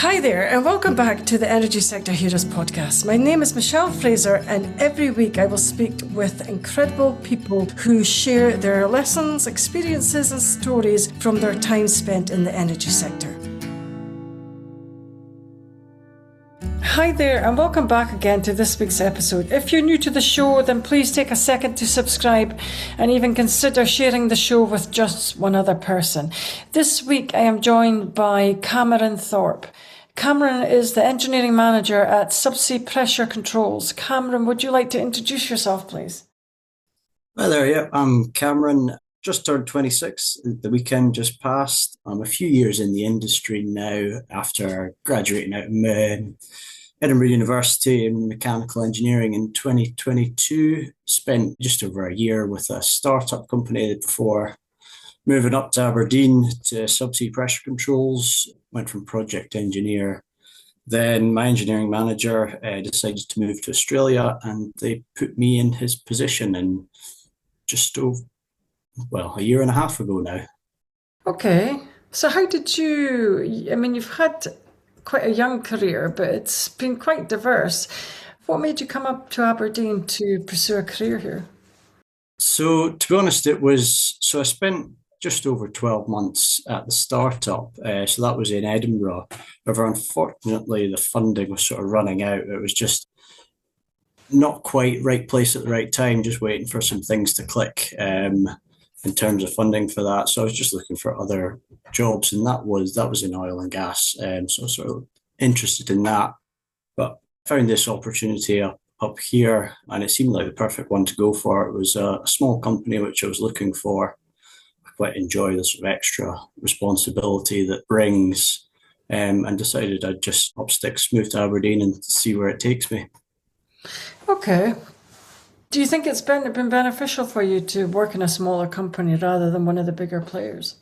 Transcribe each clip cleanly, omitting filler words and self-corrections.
Hi there, and welcome back to the Energy Sector Heroes podcast. My name is Michelle Fraser, and every week I will speak with incredible people who share their lessons, experiences, and stories from their time spent in the energy sector. Hi there, and welcome back again to this week's episode. If you're new to the show, then please take a second to subscribe and even consider sharing the show with just one other person. This week I am joined by Cameron Thorp. Cameron is the engineering manager at Subsea Pressure Controls. Cameron, would you like to introduce yourself, please? Hi there, yeah, I'm Cameron. Just turned 26. The weekend just passed. I'm a few years in the industry now after graduating out of Edinburgh University in mechanical engineering in 2022. Spent just over a year with a startup company before moving up to Aberdeen to Subsea Pressure Controls. Went from project engineer. Then my engineering manager decided to move to Australia, and they put me in his position in just over, a year and a half ago now. Okay. So how did you've had quite a young career, but it's been quite diverse. What made you come up to Aberdeen to pursue a career here? So to be honest, I spent just over 12 months at the startup. So that was in Edinburgh. However, unfortunately, the funding was sort of running out. It was just not quite right place at the right time, just waiting for some things to click in terms of funding for that. So I was just looking for other jobs, and that was in oil and gas. So sort of interested in that. But found this opportunity up here, and it seemed like the perfect one to go for. It was a small company which I was looking for. Quite enjoy the sort of extra responsibility that brings, and decided I'd just up sticks, move to Aberdeen and see where it takes me. Okay. Do you think it's been beneficial for you to work in a smaller company rather than one of the bigger players?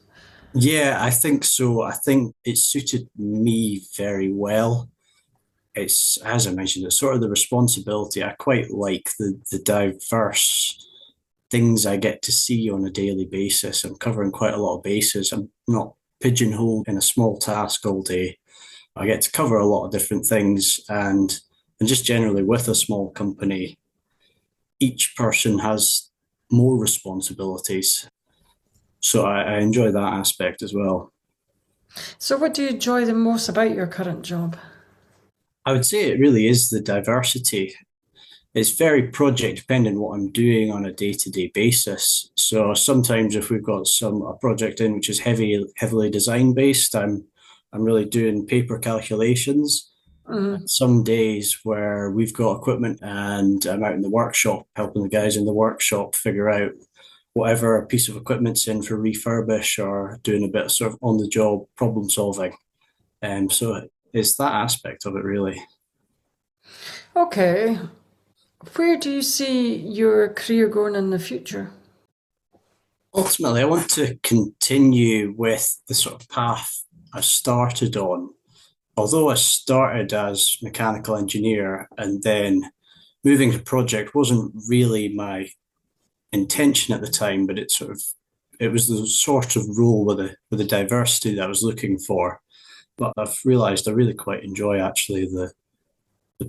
Yeah, I think so. I think it suited me very well. It's, as I mentioned, it's sort of the responsibility. I quite like the diverse things I get to see on a daily basis. I'm covering quite a lot of bases. I'm not pigeonholed in a small task all day. I get to cover a lot of different things, and just generally with a small company, each person has more responsibilities. So I enjoy that aspect as well. So what do you enjoy the most about your current job? I would say it really is the diversity. It's very project dependent what I'm doing on a day-to-day basis. So sometimes if we've got a project in which is heavily design based, I'm really doing paper calculations. Mm. And some days where we've got equipment and I'm out in the workshop helping the guys in the workshop figure out whatever piece of equipment's in for refurbish, or doing a bit of sort of on the job problem solving. So it's that aspect of it really. Okay. Where do you see your career going in the future? Ultimately, I want to continue with the sort of path I started on. Although I started as mechanical engineer and then moving to project wasn't really my intention at the time, but it was the sort of role with the diversity that I was looking for. But I've realised I really quite enjoy actually the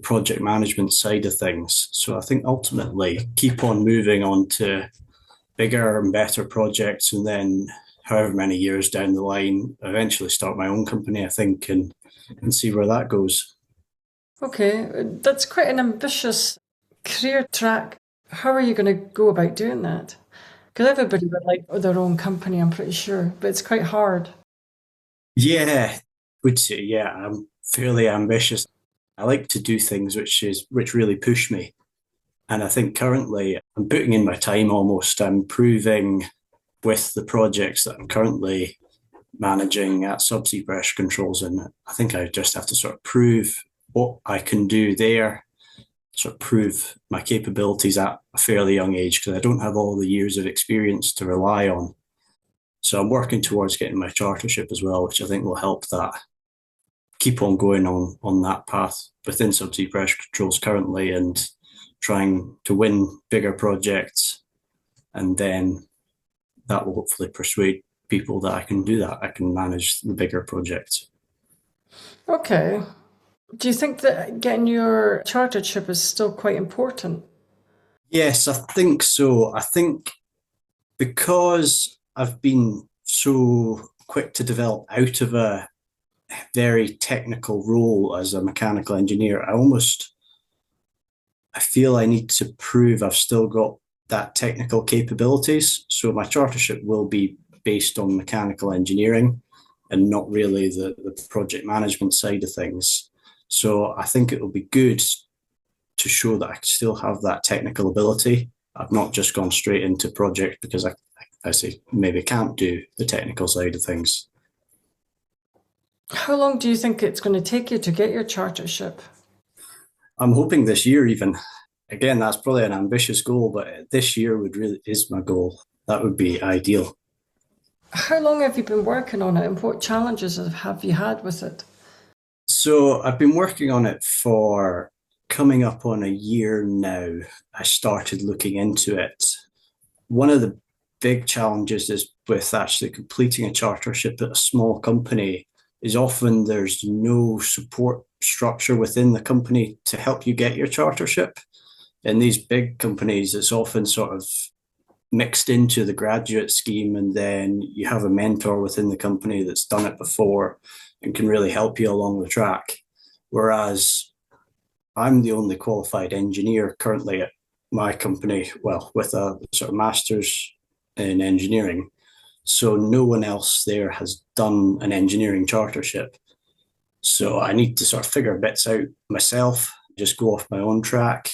project management side of things. So I think ultimately keep on moving on to bigger and better projects, and then however many years down the line, eventually start my own company, I think, and see where that goes. Okay, that's quite an ambitious career track. How are you going to go about doing that? Because everybody would like their own company, I'm pretty sure, but it's quite hard. Yeah, would say yeah, I'm fairly ambitious. I like to do things which really push me. And I think currently I'm putting in my time almost. I'm proving with the projects that I'm currently managing at Subsea Pressure Controls. And I think I just have to sort of prove what I can do there, sort of prove my capabilities at a fairly young age, because I don't have all the years of experience to rely on. So I'm working towards getting my chartership as well, which I think will help that keep on going on that path within Subsea Pressure Controls currently, and trying to win bigger projects, and then that will hopefully persuade people that I can do that. I can manage the bigger projects. Okay. Do you think that getting your chartership is still quite important? Yes, I think so. I think because I've been so quick to develop out of a very technical role as a mechanical engineer, I feel I need to prove I've still got that technical capabilities. So my chartership will be based on mechanical engineering and not really the project management side of things. So I think it will be good to show that I still have that technical ability. I've not just gone straight into project because I say maybe can't do the technical side of things. How long do you think it's going to take you to get your chartership? I'm hoping this year even. Again, that's probably an ambitious goal, but this year would really is my goal. That would be ideal. How long have you been working on it and what challenges have you had with it? So I've been working on it for coming up on a year now. I started looking into it. One of the big challenges is with actually completing a chartership at a small company is often there's no support structure within the company to help you get your chartership. In these big companies, it's often sort of mixed into the graduate scheme, and then you have a mentor within the company that's done it before and can really help you along the track. Whereas I'm the only qualified engineer currently at my company, well, with a sort of master's in engineering. So no one else there has done an engineering chartership. So I need to sort of figure bits out myself, just go off my own track.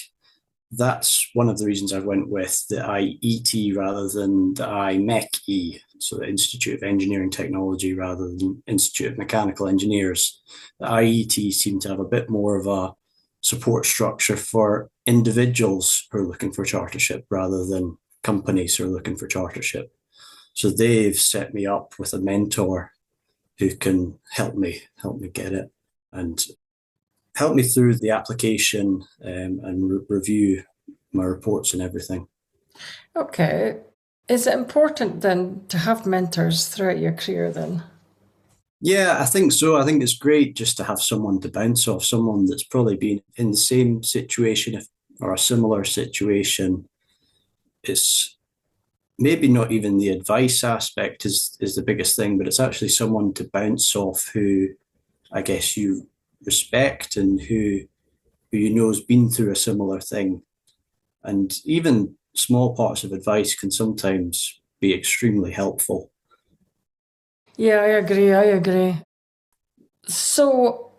That's one of the reasons I went with the IET rather than the IMechE, so the Institute of Engineering Technology rather than Institute of Mechanical Engineers. The IET seemed to have a bit more of a support structure for individuals who are looking for chartership rather than companies who are looking for chartership. So they've set me up with a mentor who can help me get it and help me through the application and review my reports and everything. Okay. Is it important then to have mentors throughout your career then? Yeah, I think so. I think it's great just to have someone to bounce off, someone that's probably been in the same situation or a similar situation. It's maybe not even the advice aspect is the biggest thing, but it's actually someone to bounce off who I guess you respect and who you know has been through a similar thing. And even small parts of advice can sometimes be extremely helpful. Yeah, I agree. I agree. So,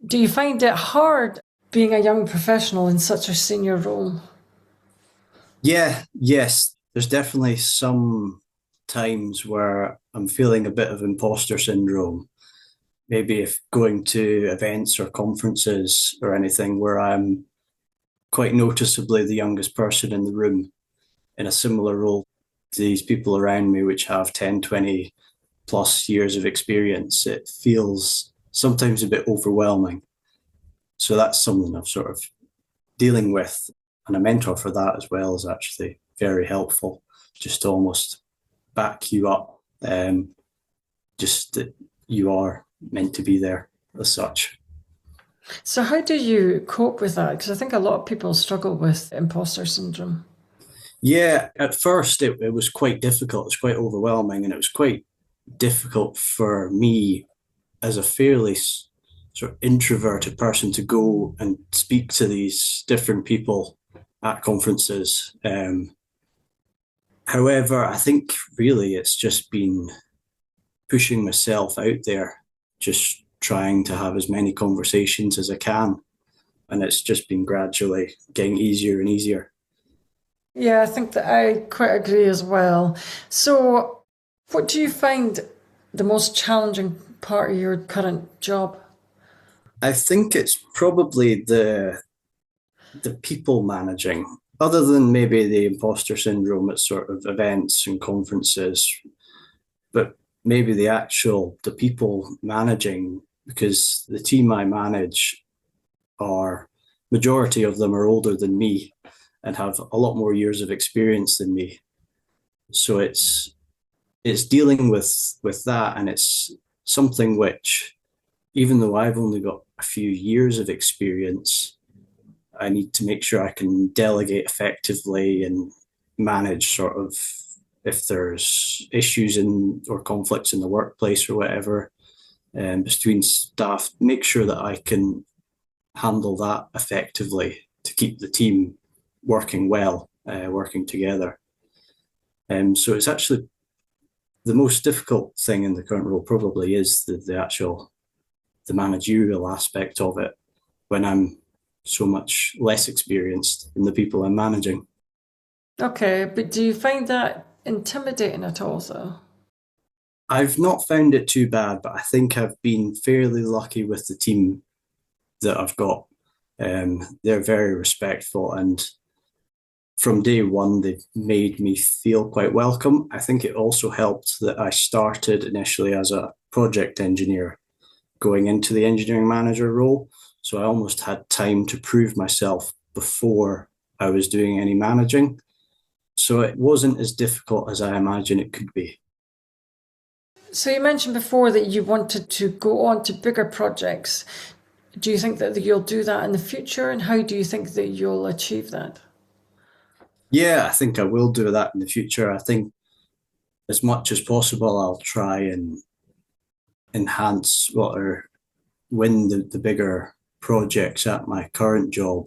do you find it hard being a young professional in such a senior role? Yeah, yes, there's definitely some times where I'm feeling a bit of imposter syndrome. Maybe if going to events or conferences or anything where I'm quite noticeably the youngest person in the room in a similar role to these people around me, which have 10, 20 plus years of experience, it feels sometimes a bit overwhelming. So that's something I've sort of dealing with. And a mentor for that as well is actually very helpful, just to almost back you up, just that you are meant to be there as such. So, how do you cope with that? Because I think a lot of people struggle with imposter syndrome. Yeah, at first it was quite difficult. It's quite overwhelming, and it was quite difficult for me as a fairly sort of introverted person to go and speak to these different people at conferences. However, I think really it's just been pushing myself out there, just trying to have as many conversations as I can. And it's just been gradually getting easier and easier. Yeah, I think that I quite agree as well. So, what do you find the most challenging part of your current job? I think it's probably the people managing, other than maybe the imposter syndrome at sort of events and conferences, but maybe the people managing, because the team I manage are majority of them are older than me and have a lot more years of experience than me. So it's dealing with that, and it's something which even though I've only got a few years of experience, I need to make sure I can delegate effectively and manage sort of if there's issues in or conflicts in the workplace or whatever, between staff, make sure that I can handle that effectively to keep the team working well, working together. So it's actually the most difficult thing in the current role probably is the managerial aspect of it when I'm so much less experienced than the people I'm managing. Okay, but do you find that intimidating at all, though? I've not found it too bad, but I think I've been fairly lucky with the team that I've got. They're very respectful, and from day one, they've made me feel quite welcome. I think it also helped that I started initially as a project engineer going into the engineering manager role. So I almost had time to prove myself before I was doing any managing. So it wasn't as difficult as I imagine it could be. So you mentioned before that you wanted to go on to bigger projects. Do you think that you'll do that in the future, and how do you think that you'll achieve that? Yeah, I think I will do that in the future. I think as much as possible, I'll try and enhance or win the bigger projects at my current job.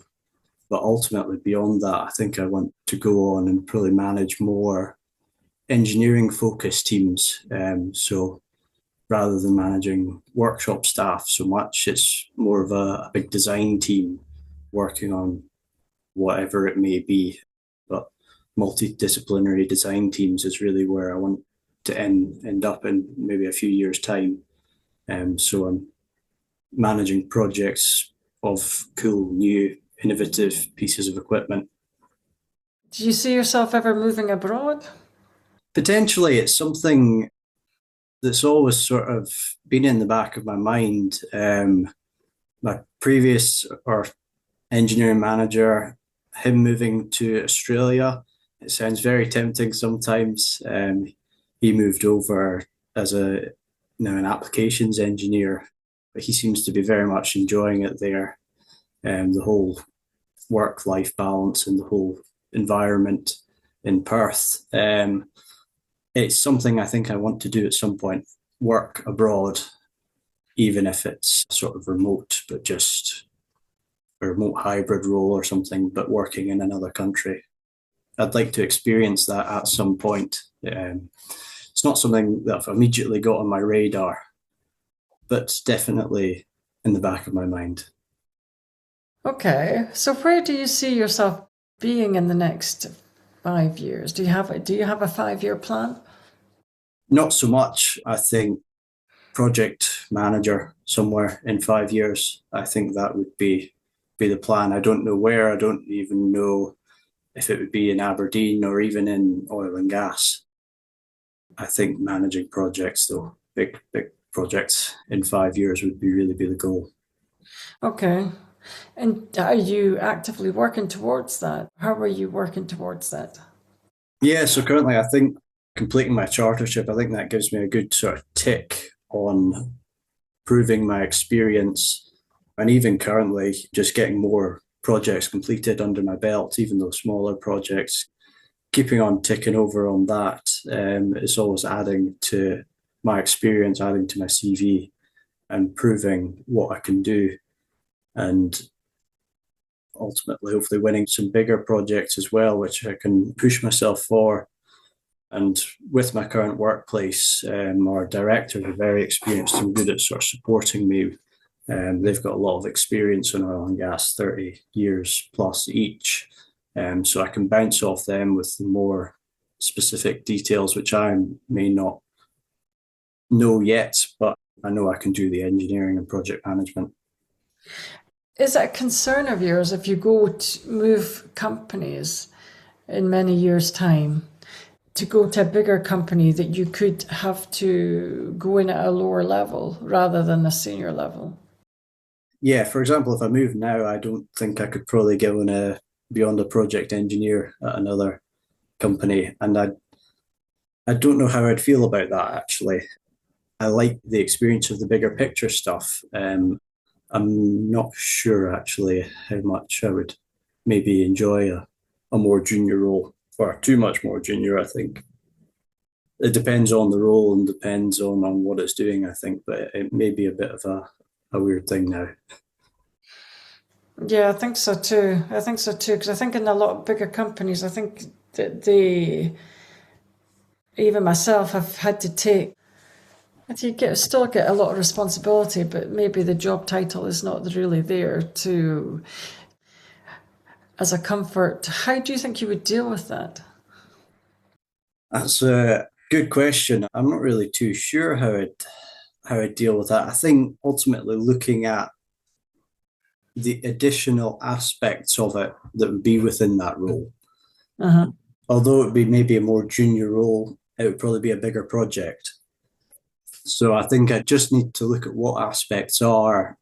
But ultimately, beyond that, I think I want to go on and probably manage more engineering focused teams. So rather than managing workshop staff so much, it's more of a big design team working on whatever it may be. But multidisciplinary design teams is really where I want to end up in maybe a few years' time. So I'm managing projects of cool, new, innovative pieces of equipment. Do you see yourself ever moving abroad? Potentially, it's something that's always sort of been in the back of my mind. My previous or engineering manager, him moving to Australia, it sounds very tempting sometimes. He moved over as an applications engineer, but he seems to be very much enjoying it there. The whole work-life balance and the whole environment in Perth. It's something I think I want to do at some point, work abroad, even if it's sort of remote, but just a remote hybrid role or something, but working in another country. I'd like to experience that at some point. It's not something that I've immediately got on my radar, but definitely in the back of my mind. Okay, so where do you see yourself being in the next 5 years? Do you have a 5-year plan? Not so much, I think, project manager somewhere in 5 years. I think that would be the plan. I don't know where. I don't even know if it would be in Aberdeen or even in oil and gas. I think managing projects, though, big projects in 5 years would really be the goal. Okay. And are you actively working towards that? How are you working towards that? Yeah, so currently I think completing my chartership, I think that gives me a good sort of tick on proving my experience, and even currently just getting more projects completed under my belt, even though smaller projects, keeping on ticking over on that is always adding to my experience, adding to my CV, and proving what I can do, and ultimately hopefully winning some bigger projects as well, which I can push myself for. And with my current workplace, our directors are very experienced and good at sort of supporting me. They've got a lot of experience in oil and gas, 30 years plus each. So I can bounce off them with more specific details, which I may not know yet, but I know I can do the engineering and project management. Is it a concern of yours if you go to move companies in many years' time to go to a bigger company that you could have to go in at a lower level rather than a senior level? Yeah, for example, if I move now, I don't think I could probably go in beyond a project engineer at another company, and I don't know how I'd feel about that actually. I like the experience of the bigger picture stuff. I'm not sure actually how much I would maybe enjoy a more junior role, or too much more junior, I think. It depends on the role and depends on what it's doing, I think, but it may be a bit of a weird thing now. Yeah, I think so too. I think so too, because I think in a lot of bigger companies, I think that even myself, have had to take. Still get a lot of responsibility, but maybe the job title is not really there to as a comfort. How do you think you would deal with that? That's a good question. I'm not really too sure how I deal with that. I think ultimately looking at the additional aspects of it that would be within that role. Uh-huh. Although it would be maybe a more junior role, it would probably be a bigger project. So I think I just need to look at what aspects are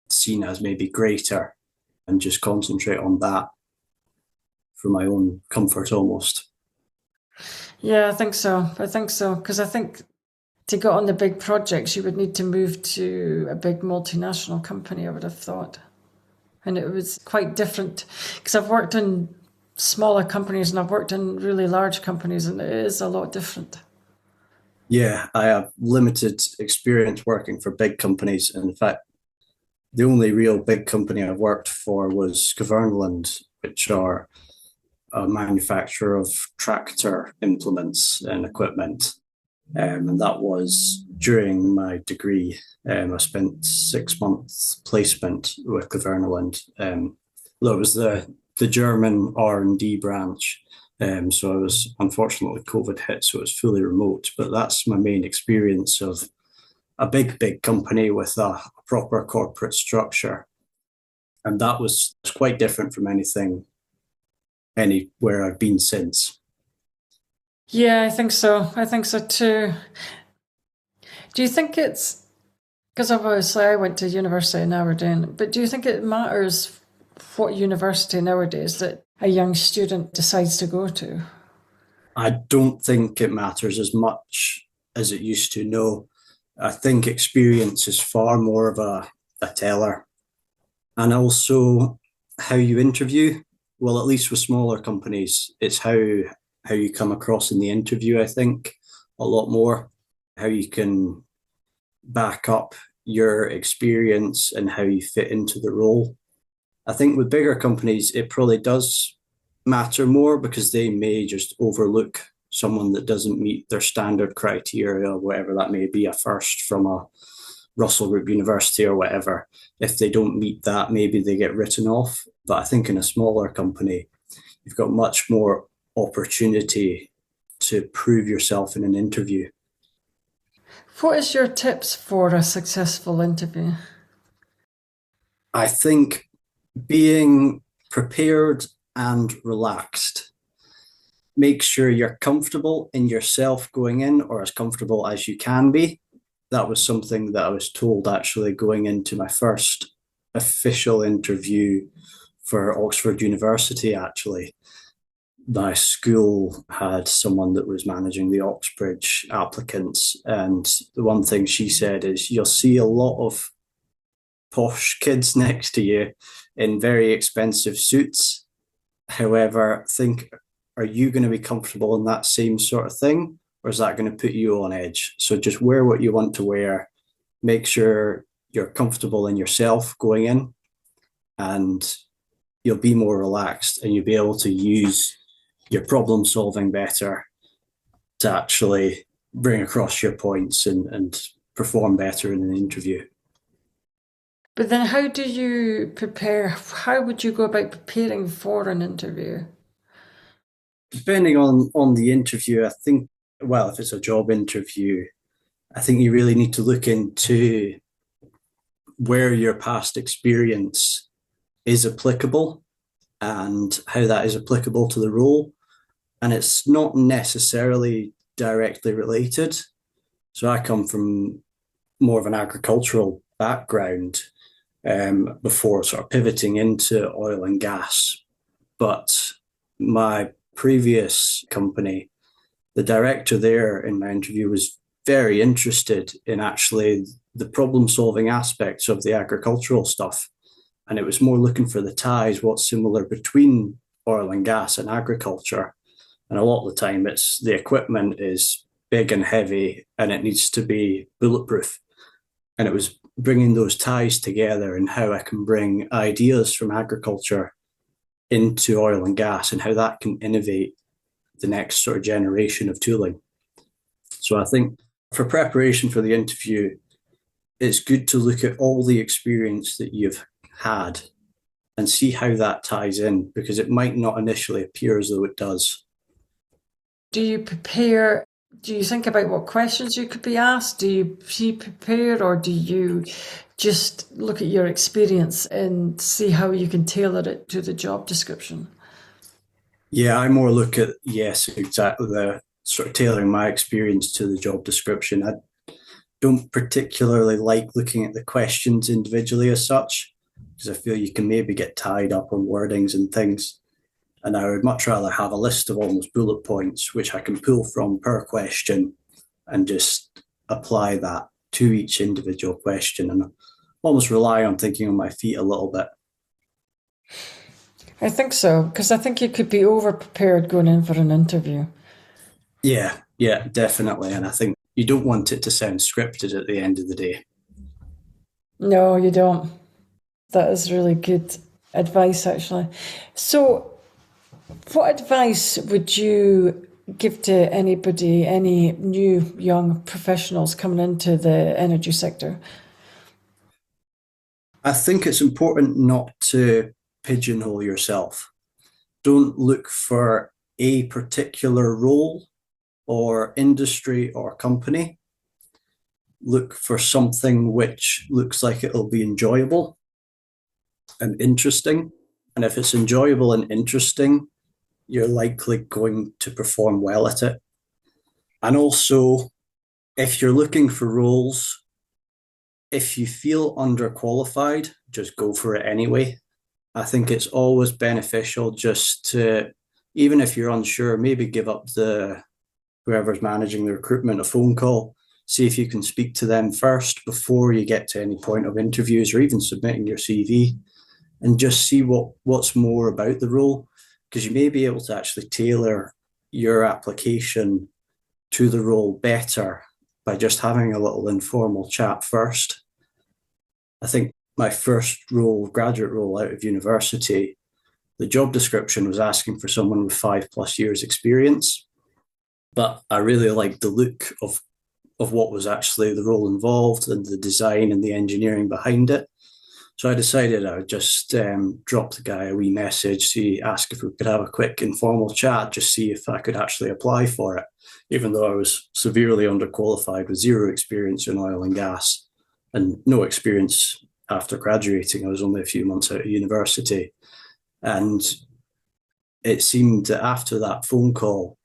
seen as maybe greater and just concentrate on that for my own comfort almost. Yeah, I think so. I think so. Because I think to get on the big projects, you would need to move to a big multinational company, I would have thought. And it was quite different because I've worked in smaller companies and I've worked in really large companies, and it is a lot different. Yeah, I have limited experience working for big companies. And in fact, the only real big company I've worked for was Caverneland, which are a manufacturer of tractor implements and equipment. And that was during my degree. I spent 6 months placement with Caverneland. That was the German R&D branch. So I was, unfortunately, COVID hit, so it was fully remote. But that's my main experience of a big company with a proper corporate structure. And that was quite different from anywhere I've been since. Yeah, I think so. I think so too. Do you think it's because obviously I went to university in Aberdeen, but do you think it matters what university nowadays that a young student decides to go to? I don't think it matters as much as it used to. No, I think experience is far more of a teller. And also how you interview. Well, at least with smaller companies, it's how you come across in the interview, I think, a lot more. How you can back up your experience and how you fit into the role. I think with bigger companies, it probably does matter more because they may just overlook someone that doesn't meet their standard criteria, whatever that may be, a first from a Russell Group University or whatever. If they don't meet that, maybe they get written off. But I think in a smaller company, you've got much more opportunity to prove yourself in an interview. What is your tips for a successful interview? I think being prepared and relaxed. Make sure you're comfortable in yourself going in, or as comfortable as you can be. That was something that I was told actually going into my first official interview for Oxford University, actually. My school had someone that was managing the Oxbridge applicants, and the one thing she said is you'll see a lot of posh kids next to you in very expensive suits. However, think, are you going to be comfortable in that same sort of thing? Or is that going to put you on edge? So just wear what you want to wear. Make sure you're comfortable in yourself going in, and you'll be more relaxed and you'll be able to use your problem solving better to actually bring across your points and perform better in an interview. But then, how do you prepare? How would you go about preparing for an interview? Depending on the interview, I think, well, if it's a job interview, I think you really need to look into where your past experience is applicable and how that is applicable to the role. And it's not necessarily directly related. So I come from more of an agricultural background before sort of pivoting into oil and gas. But my previous company, the director there in my interview was very interested in actually the problem solving aspects of the agricultural stuff. And it was more looking for the ties, what's similar between oil and gas and agriculture. And a lot of the time, it's the equipment is big and heavy and it needs to be bulletproof. And it was bringing those ties together and how I can bring ideas from agriculture into oil and gas and how that can innovate the next sort of generation of tooling. So I think for preparation for the interview, it's good to look at all the experience that you've had and see how that ties in, because it might not initially appear as though it does. Do you prepare? Do you think about what questions you could be asked? Do you pre-prepare, or do you just look at your experience and see how you can tailor it to the job description? Yeah, I more look at, yes, exactly, the sort of tailoring my experience to the job description. I don't particularly like looking at the questions individually as such, because I feel you can maybe get tied up on wordings and things. And I would much rather have a list of almost bullet points, which I can pull from per question and just apply that to each individual question and almost rely on thinking on my feet a little bit. I think so, because I think you could be over prepared going in for an interview. Yeah, definitely. And I think you don't want it to sound scripted at the end of the day. No, you don't. That is really good advice, actually. So, what advice would you give to anybody, any new young professionals coming into the energy sector? I think it's important not to pigeonhole yourself. Don't look for a particular role or industry or company. Look for something which looks like it'll be enjoyable and interesting. And if it's enjoyable and interesting, you're likely going to perform well at it. And also, if you're looking for roles, if you feel underqualified, just go for it anyway. I think it's always beneficial just to, even if you're unsure, maybe give up whoever's managing the recruitment a phone call, see if you can speak to them first before you get to any point of interviews or even submitting your CV, and just see what's more about the role, because you may be able to actually tailor your application to the role better by just having a little informal chat first. I think my first graduate role out of university, the job description was asking for someone with 5+ years experience. But I really liked the look of what was actually the role involved and the design and the engineering behind it. So I decided I would just drop the guy a wee message, ask if we could have a quick informal chat, just see if I could actually apply for it, even though I was severely underqualified with zero experience in oil and gas and no experience after graduating. I was only a few months out of university. And it seemed that after that phone call,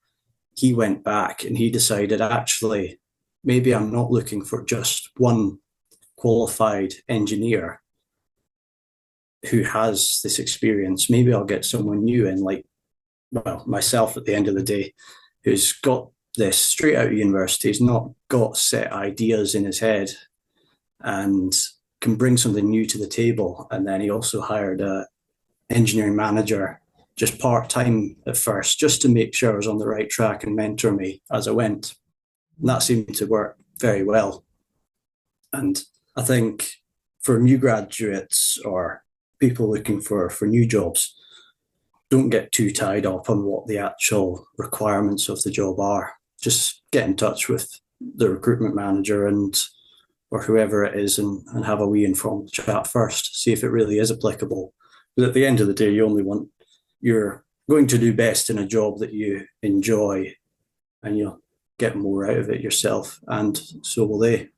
he went back and he decided, actually, maybe I'm not looking for just one qualified engineer who has this experience. Maybe I'll get someone new in, like, well, myself at the end of the day, who's got this straight out of university, has not got set ideas in his head and can bring something new to the table. And then he also hired a engineering manager, just part-time at first, just to make sure I was on the right track and mentor me as I went. And that seemed to work very well. And I think for new graduates or people looking for new jobs, don't get too tied up on what the actual requirements of the job are. Just get in touch with the recruitment manager or whoever it is and have a wee informal chat first, see if it really is applicable. But at the end of the day, you're going to do best in a job that you enjoy, and you'll get more out of it yourself, and so will they.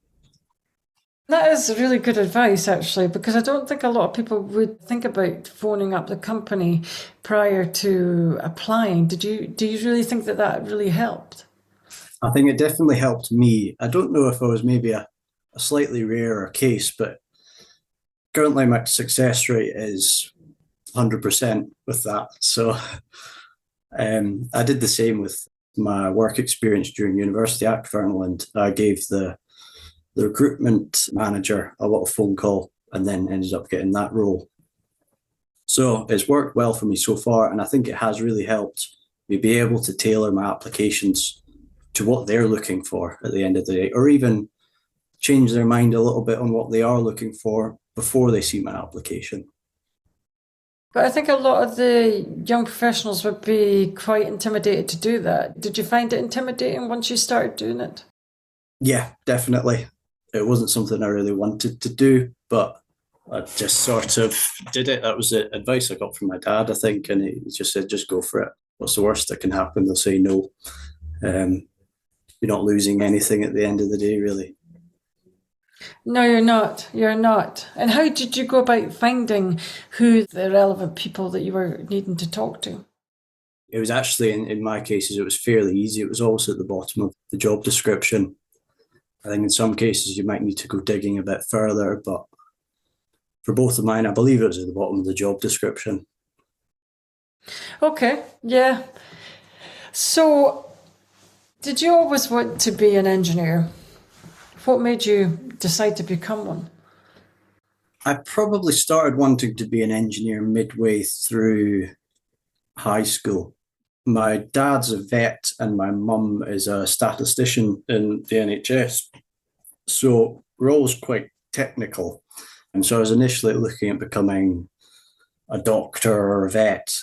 That is really good advice, actually, because I don't think a lot of people would think about phoning up the company prior to applying. Do you really think that really helped? I think it definitely helped me. I don't know if I was maybe a slightly rarer case, but currently my success rate is 100% with that. So I did the same with my work experience during university at Fernland, I gave the recruitment manager a little phone call and then ended up getting that role. So it's worked well for me so far, and I think it has really helped me be able to tailor my applications to what they're looking for at the end of the day, or even change their mind a little bit on what they are looking for before they see my application. But I think a lot of the young professionals would be quite intimidated to do that. Did you find it intimidating once you started doing it? Yeah, definitely. It wasn't something I really wanted to do, but I just sort of did it. That was the advice I got from my dad, I think, and he just said, just go for it. What's the worst that can happen? They'll say no. You're not losing anything at the end of the day, really. No, you're not. You're not. And how did you go about finding who the relevant people that you were needing to talk to? It was actually, in my cases, it was fairly easy. It was also at the bottom of the job description. I think in some cases you might need to go digging a bit further, but for both of mine, I believe it was at the bottom of the job description. Okay, yeah. So, did you always want to be an engineer? What made you decide to become one? I probably started wanting to be an engineer midway through high school. My dad's a vet and my mum is a statistician in the NHS. So we're always quite technical. And so I was initially looking at becoming a doctor or a vet.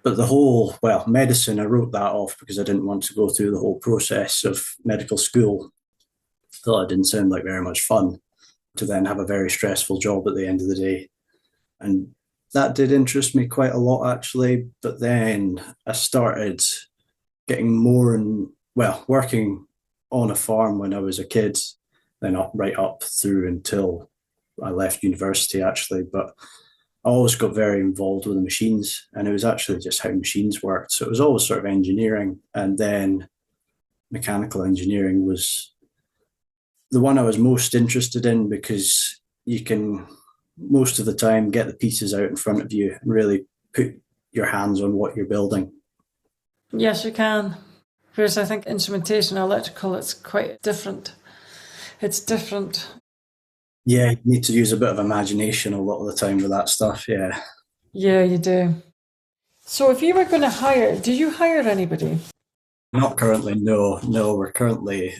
But the whole, medicine, I wrote that off because I didn't want to go through the whole process of medical school. Thought it didn't sound like very much fun to then have a very stressful job at the end of the day. And that did interest me quite a lot, actually. But then I started getting more and, working on a farm when I was a kid, then right up through until I left university, actually. But I always got very involved with the machines, and it was actually just how machines worked. So it was always sort of engineering, and then mechanical engineering was the one I was most interested in because you can most of the time get the pieces out in front of you and really put your hands on what you're building. Yes, you can. Whereas I think instrumentation, electrical, it's quite different. It's different. Yeah, you need to use a bit of imagination a lot of the time with that stuff, yeah. Yeah, you do. So if you were going to hire, do you hire anybody? Not currently, no. No, we're currently,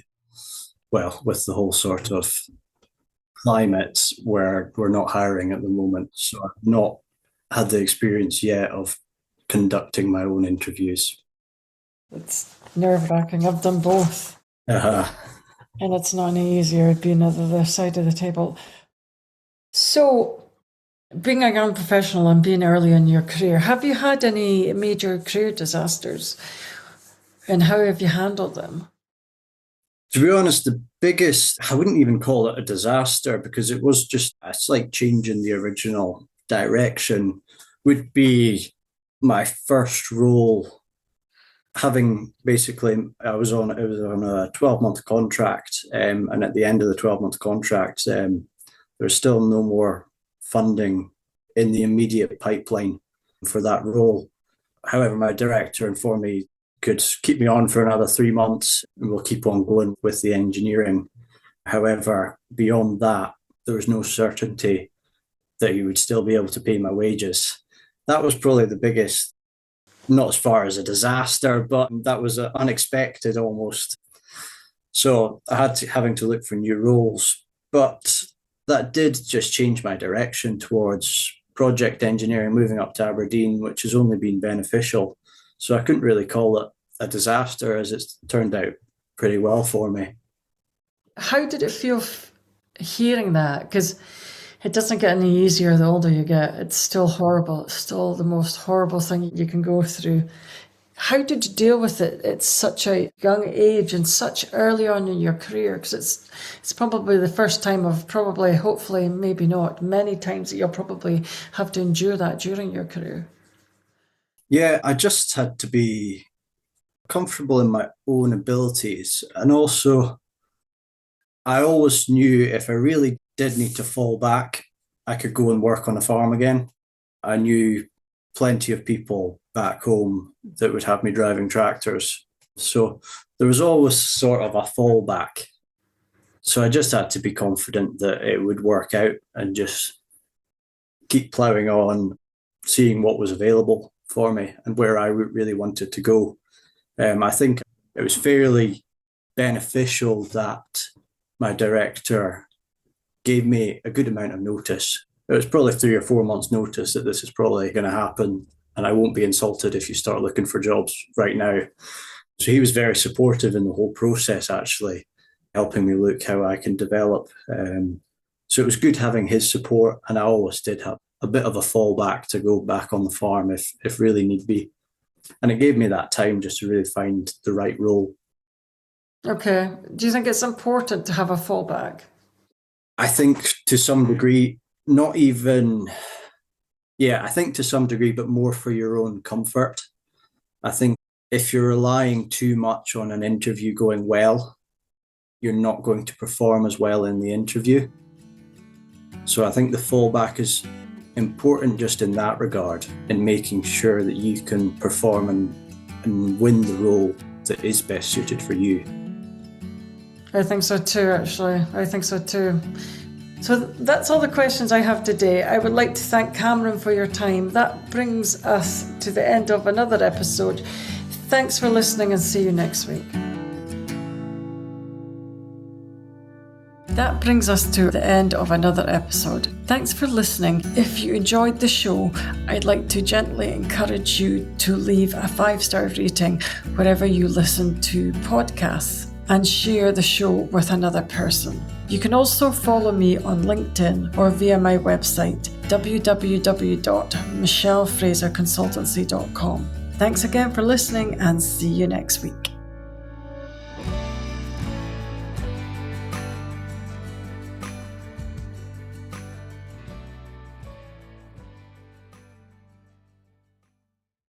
with the whole sort of climate where we're not hiring at the moment. So I've not had the experience yet of conducting my own interviews. It's nerve-wracking. I've done both. Uh-huh. And it's not any easier being on the other side of the table. So, being a young professional and being early in your career, have you had any major career disasters? And how have you handled them? To be honest, the biggest, I wouldn't even call it a disaster because it was just a slight change in the original direction, would be my first role. Having basically, it was on a 12-month contract, and at the end of the 12-month contract, there's still no more funding in the immediate pipeline for that role. However, my director informed me could keep me on for another 3 months and we'll keep on going with the engineering. However, beyond that, there was no certainty that he would still be able to pay my wages. That was probably the biggest, not as far as a disaster, but that was unexpected almost. So I had having to look for new roles, but that did just change my direction towards project engineering, moving up to Aberdeen, which has only been beneficial. So I couldn't really call it a disaster, as it's turned out pretty well for me. How did it feel hearing that? Because it doesn't get any easier the older you get. It's still horrible. It's still the most horrible thing you can go through. How did you deal with it at such a young age and such early on in your career? Because it's probably the first time of probably, hopefully, maybe not, many times that you'll probably have to endure that during your career. Yeah, I just had to be comfortable in my own abilities. And also, I always knew if I really did need to fall back, I could go and work on a farm again. I knew plenty of people back home that would have me driving tractors. So there was always sort of a fallback. So I just had to be confident that it would work out and just keep ploughing on, seeing what was available for me and where I really wanted to go. I think it was fairly beneficial that my director gave me a good amount of notice. It was probably 3 or 4 months' notice that this is probably going to happen, and I won't be insulted if you start looking for jobs right now. So he was very supportive in the whole process, actually, helping me look how I can develop. So it was good having his support, and I always did have a bit of a fallback to go back on the farm if really need be. And it gave me that time just to really find the right role. Okay. Do you think it's important to have a fallback? I think to some degree, not even, I think to some degree, but more for your own comfort. I think if you're relying too much on an interview going well, you're not going to perform as well in the interview. So I think the fallback is important just in that regard, in making sure that you can perform and win the role that is best suited for you. I think so too, actually. I think so too. So that's all the questions I have today. I would like to thank Cameron for your time. That brings us to the end of another episode. Thanks for listening and see you next week. That brings us to the end of another episode. Thanks for listening. If you enjoyed the show, I'd like to gently encourage you to leave a 5-star rating wherever you listen to podcasts and share the show with another person. You can also follow me on LinkedIn or via my website, www.michellefraserconsultancy.com. Thanks again for listening and see you next week.